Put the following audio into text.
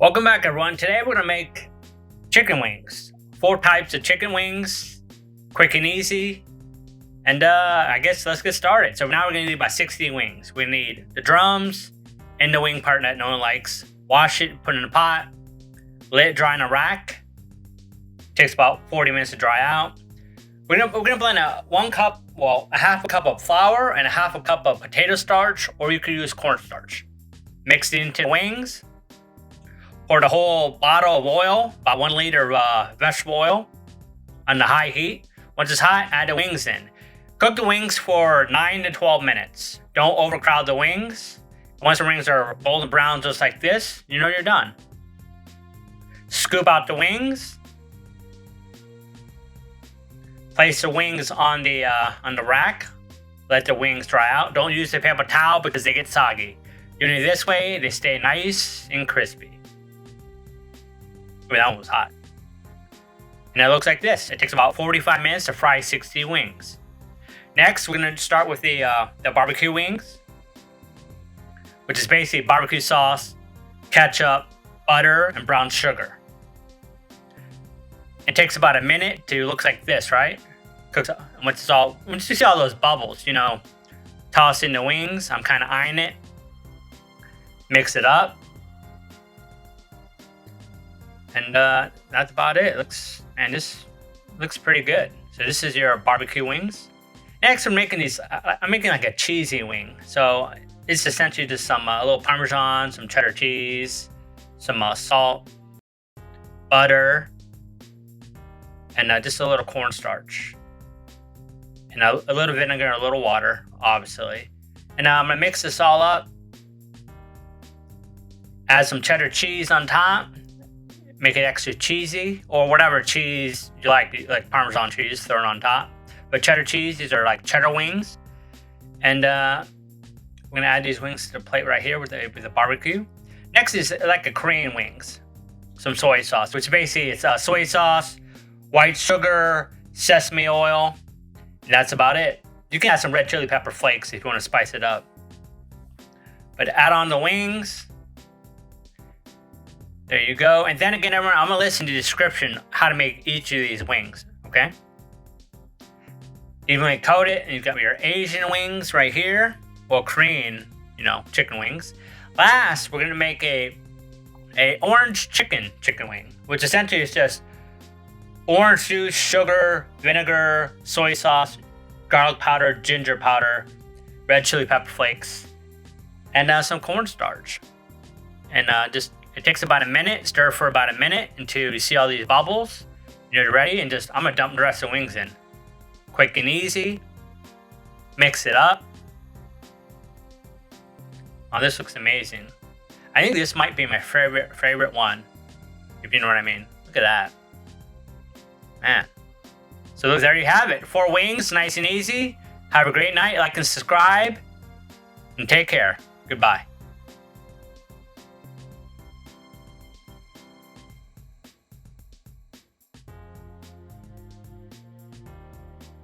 Welcome back, everyone. Today we're gonna make chicken wings. 4 types of chicken wings, quick and easy. And I guess let's get started. So now we're gonna need about 60 wings. We need the drums and the wing part that no one likes. Wash it, put it in a pot, let it dry in a rack. Takes about 40 minutes to dry out. We're gonna blend a half a cup of flour and a half a cup of potato starch, or you could use cornstarch. Mix it into the wings. Pour the whole bottle of oil, about 1 liter of vegetable oil, on the high heat. Once it's hot, add the wings in. Cook the wings for 9 to 12 minutes. Don't overcrowd the wings. Once the wings are golden brown just like this, you know you're done. Scoop out the wings. Place the wings on the rack. Let the wings dry out. Don't use the paper towel because they get soggy. Doing it this way, they stay nice and crispy. I mean, that one was hot. And it looks like this. It takes about 45 minutes to fry 60 wings. Next, we're going to start with the barbecue wings, which is basically barbecue sauce, ketchup, butter, and brown sugar. It takes about a minute to look like this, right? Cooks. Once you see all those bubbles, toss in the wings. I'm kind of eyeing it. Mix it up. And that's about it. This looks pretty good. So this is your barbecue wings. Next, I'm making like a cheesy wing. So it's essentially just some a little Parmesan, some cheddar cheese, some salt, butter, and just a little cornstarch, and a little vinegar, and a little water, obviously. And I'm gonna mix this all up. Add some cheddar cheese on top. Make it extra cheesy, or whatever cheese you like Parmesan cheese, throw it on top. But cheddar cheese, these are like cheddar wings. And we're gonna add these wings to the plate right here with the barbecue. Next is like a Korean wings, some soy sauce, which basically it's soy sauce, white sugar, sesame oil, and that's about it. You can add some red chili pepper flakes if you want to spice it up. But add on the wings. There you go. And then again, everyone, I'm going to list in the description how to make each of these wings, okay? Evenly coat it, and you've got your Asian wings right here. Well, Korean, chicken wings. Last, we're going to make a orange chicken wing, which essentially is just orange juice, sugar, vinegar, soy sauce, garlic powder, ginger powder, red chili pepper flakes, and some cornstarch. And it takes about a minute, stir for about a minute until you see all these bubbles. You're ready, and I'm gonna dump the rest of the wings in. Quick and easy. Mix it up. Oh, this looks amazing. I think this might be my favorite one, if you know what I mean. Look at that. Man. So there you have it. 4 wings, nice and easy. Have a great night. Like and subscribe. And take care. Goodbye.